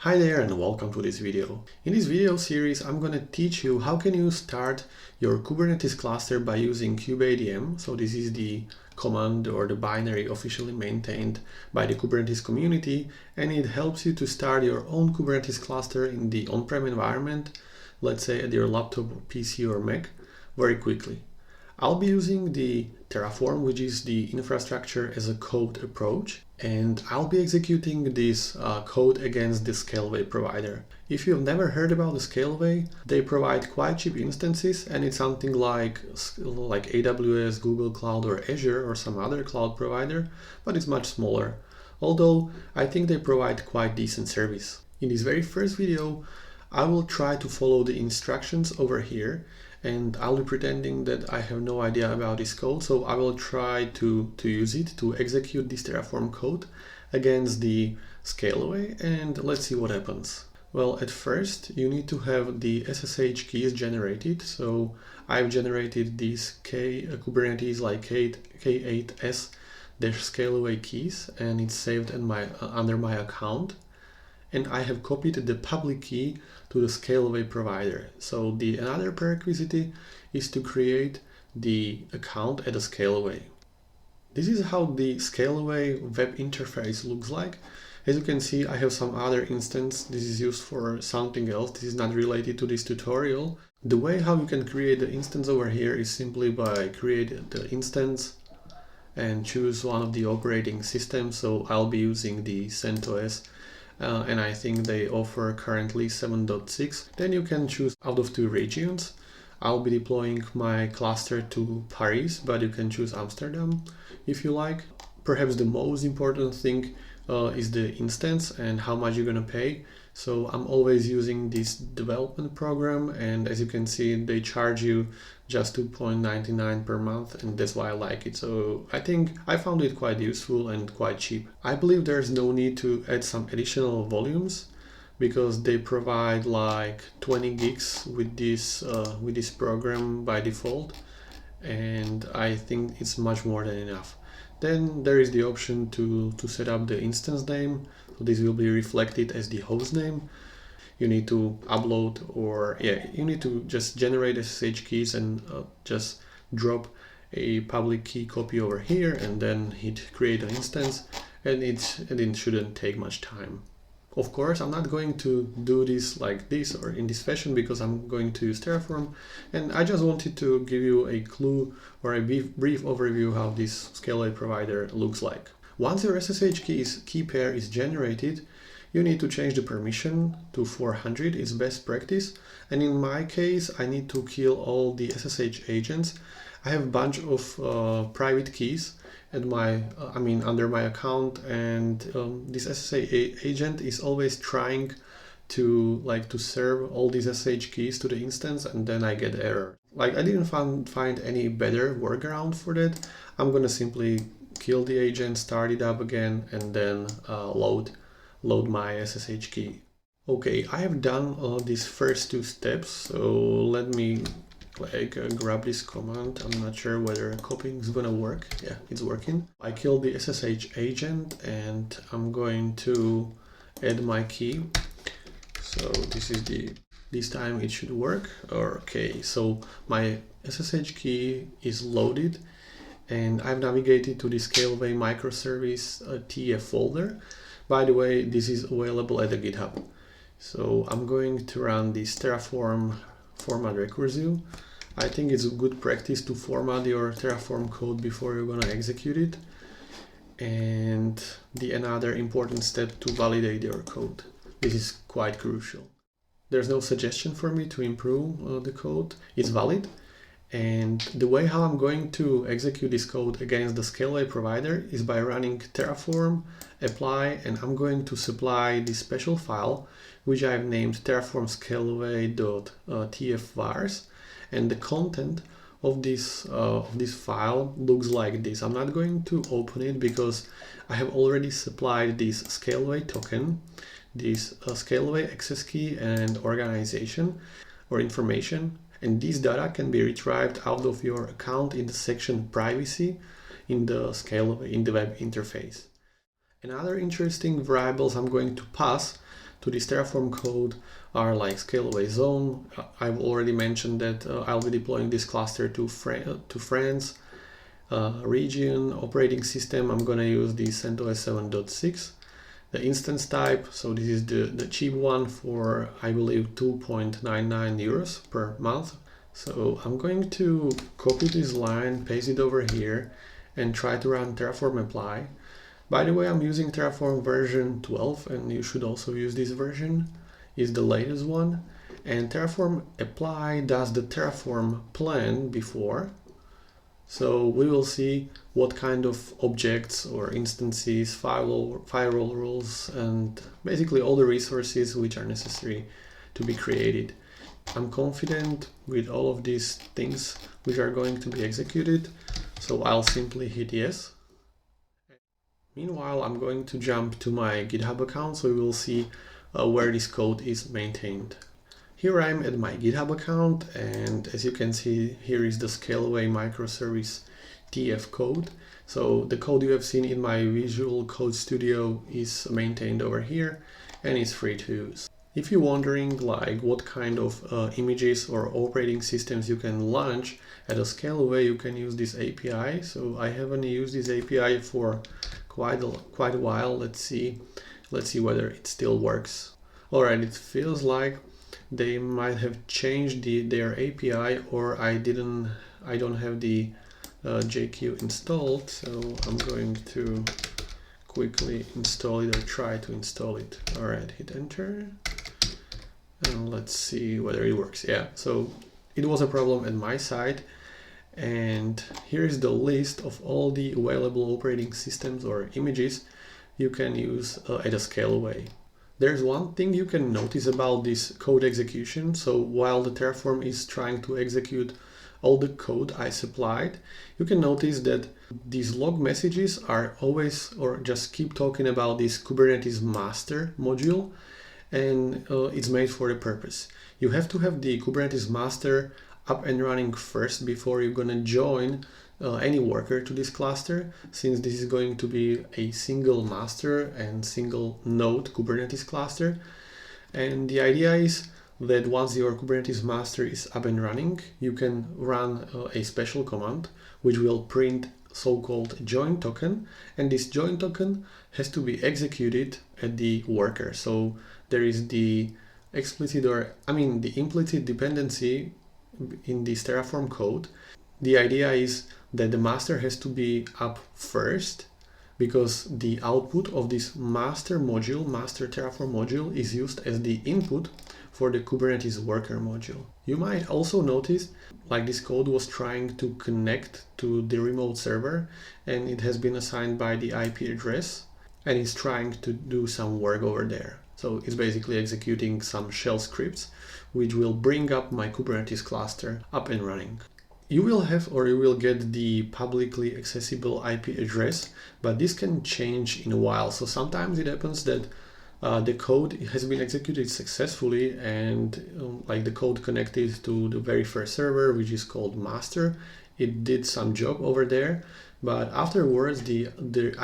Hi there and welcome to this video. In this video series, I'm going to teach you how can you start your Kubernetes cluster by using kubeadm. So this is the command or the binary officially maintained by the Kubernetes community, and it helps you to start your own Kubernetes cluster in the on-prem environment, let's say at your laptop, PC or Mac, very quickly. I'll be using the Terraform, which is the infrastructure as a code approach, and I'll be executing this code against the Scaleway provider. If you've never heard about the Scaleway, they provide quite cheap instances, and it's something like AWS, Google Cloud or Azure or some other cloud provider, but it's much smaller. Although I think they provide quite decent service. In this very first video, I will try to follow the instructions over here, and I'll be pretending that I have no idea about this code, so I will try to use it to execute this Terraform code against the Scaleway, and let's see what happens. Well, at first you need to have the SSH keys generated, so I've generated these Kubernetes like K8s-Scaleway keys, and it's saved in under my account. And I have copied the public key to the Scaleway provider. So another prerequisite is to create the account at the Scaleway. This is how the Scaleway web interface looks like. As you can see, I have some other instance. This is used for something else. This is not related to this tutorial. The way how you can create the instance over here is simply by creating the instance and choose one of the operating systems. So I'll be using the CentOS. And I think they offer currently 7.6. Then you can choose out of two regions. I'll be deploying my cluster to Paris, but you can choose Amsterdam if you like. Perhaps the most important thing is the instance and how much you're gonna pay. So I'm always using this development program, and as you can see, they charge you just $2.99 per month, and that's why I like it. So I think I found it quite useful and quite cheap. I believe there's no need to add some additional volumes because they provide like 20 gigs with this program by default, and I think it's much more than enough. Then there is the option to set up the instance name. So this will be reflected as the host name. You need to upload you need to just generate SSH keys and just drop a public key copy over here and then hit create an instance, and it shouldn't take much time. Of course, I'm not going to do this like this or in this fashion because I'm going to use Terraform, and I just wanted to give you a clue or a brief overview how this Scaleway provider looks like. Once your SSH key pair is generated, you need to change the permission to 400, it's best practice. And in my case, I need to kill all the SSH agents. I have a bunch of private keys at under my account, and this SSH agent is always trying to serve all these SSH keys to the instance, and then I get error. I didn't find any better workaround for that. I'm gonna simply kill the agent, start it up again, and then load my SSH key. Okay, I have done these first two steps, so let me grab this command. I'm not sure whether copying is gonna work. Yeah, it's working. I killed the SSH agent and I'm going to add my key. So this time it should work. Okay, so my SSH key is loaded and I've navigated to the Scaleway microservice TF folder. By the way, this is available at the GitHub. So I'm going to run this Terraform format recursive. I think it's a good practice to format your Terraform code before you're gonna execute it. And another important step to validate your code. This is quite crucial. There's no suggestion for me to improve the code. It's valid. And the way how I'm going to execute this code against the Scaleway provider is by running Terraform, apply, and I'm going to supply this special file, which I've named Terraform Scaleway.tfvars, and the content of this file looks like this. I'm not going to open it because I have already supplied this Scaleway token, this Scaleway access key and organization or information. And this data can be retrieved out of your account in the section privacy in the Scaleway in the web interface. Another interesting variables I'm going to pass to this Terraform code are like Scaleway zone. I've already mentioned that I'll be deploying this cluster to France, region, operating system. I'm gonna use the CentOS 7.6. The instance type, so this is the cheap one for, I believe, 2.99 euros per month. So I'm going to copy this line, paste it over here, and try to run Terraform apply. By the way, I'm using Terraform version 12, and you should also use this version. It's the latest one. And Terraform apply does the Terraform plan before. So we will see what kind of objects or instances, firewall rules, and basically all the resources which are necessary to be created. I'm confident with all of these things which are going to be executed, so I'll simply hit yes. Meanwhile, I'm going to jump to my GitHub account so we will see where this code is maintained. Here I'm at my GitHub account, and as you can see, here is the Scaleway microservice TF code. So the code you have seen in my Visual Code Studio is maintained over here and is free to use. If you're wondering like what kind of images or operating systems you can launch at a Scaleway, you can use this API. So I haven't used this API for quite a while. Let's see whether it still works. Alright, it feels like they might have changed their API, or I don't have the JQ installed, so I'm going to quickly install it or try to install it. Alright, hit enter and let's see whether it works. Yeah, so it was a problem at my side, and here's the list of all the available operating systems or images you can use at a Scaleway. There's one thing you can notice about this code execution. So while the Terraform is trying to execute all the code I supplied, you can notice that these log messages are always, or just keep talking about this Kubernetes master module, and it's made for a purpose. You have to have the Kubernetes master up and running first before you're gonna join any worker to this cluster, since this is going to be a single master and single node Kubernetes cluster. And the idea is that once your Kubernetes master is up and running, you can run a special command which will print so-called join token, and this join token has to be executed at the worker. So there is the explicit, or the implicit dependency in this Terraform code. The idea is that the master has to be up first, because the output of this master module, master Terraform module, is used as the input for the Kubernetes worker module. You might also notice like this code was trying to connect to the remote server, and it has been assigned by the IP address, and it's trying to do some work over there. So it's basically executing some shell scripts which will bring up my Kubernetes cluster up and running. You will have, or you will get, the publicly accessible IP address, but this can change in a while. So sometimes it happens that the code has been executed successfully, and like the code connected to the very first server, which is called master. It did some job over there, but afterwards the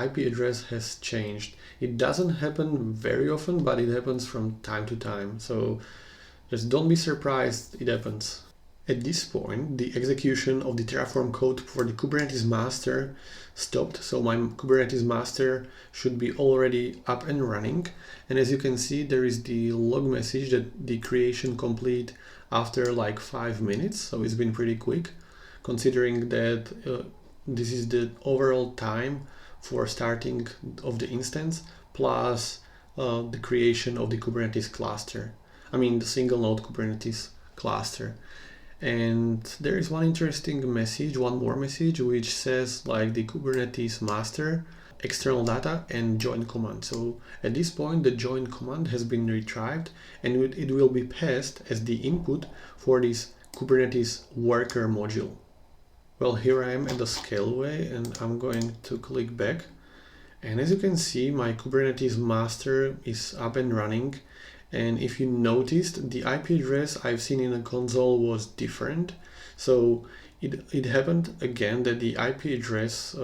IP address has changed. It doesn't happen very often, but it happens from time to time. So just don't be surprised, it happens. At this point, the execution of the Terraform code for the Kubernetes master stopped, so my Kubernetes master should be already up and running. And as you can see, there is the log message that the creation complete after like 5 minutes, so it's been pretty quick, considering that this is the overall time for starting of the instance, plus the creation of the Kubernetes cluster. The single node Kubernetes cluster. And there is one more message, which says like the Kubernetes master, external data, and join command. So at this point, the join command has been retrieved, and it will be passed as the input for this Kubernetes worker module. Well, here I am at the Scaleway, and I'm going to click back. And as you can see, my Kubernetes master is up and running. And if you noticed, the IP address I've seen in the console was different. So it happened again that the IP address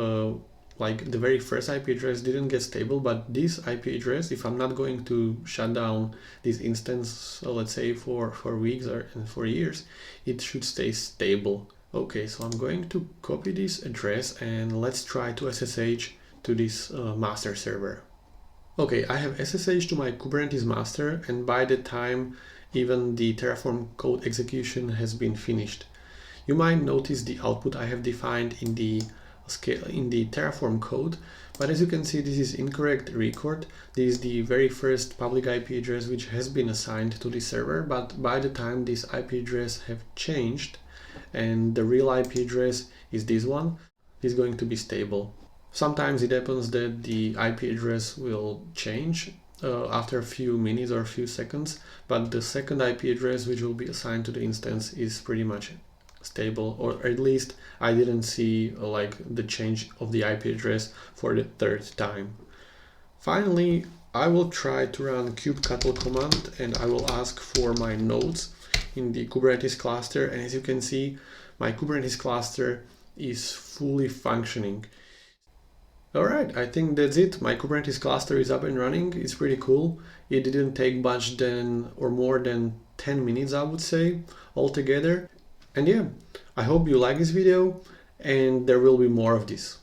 like the very first IP address didn't get stable, but this IP address, if I'm not going to shut down this instance, let's say for weeks or for years, it should stay stable. Okay, so I'm going to copy this address and let's try to SSH to this master server. Okay, I have SSH to my Kubernetes master, and by the time even the Terraform code execution has been finished. You might notice the output I have defined in the Terraform code, but as you can see, this is incorrect record. This is the very first public IP address which has been assigned to the server, but by the time this IP address have changed and the real IP address is this one, is going to be stable. Sometimes it happens that the IP address will change after a few minutes or a few seconds, but the second IP address which will be assigned to the instance is pretty much stable, or at least I didn't see like the change of the IP address for the third time. Finally, I will try to run kubectl command and I will ask for my nodes in the Kubernetes cluster, and as you can see, my Kubernetes cluster is fully functioning. Alright, I think that's it. My Kubernetes cluster is up and running. It's pretty cool. It didn't take much more than 10 minutes, I would say, altogether. And yeah, I hope you like this video and there will be more of this.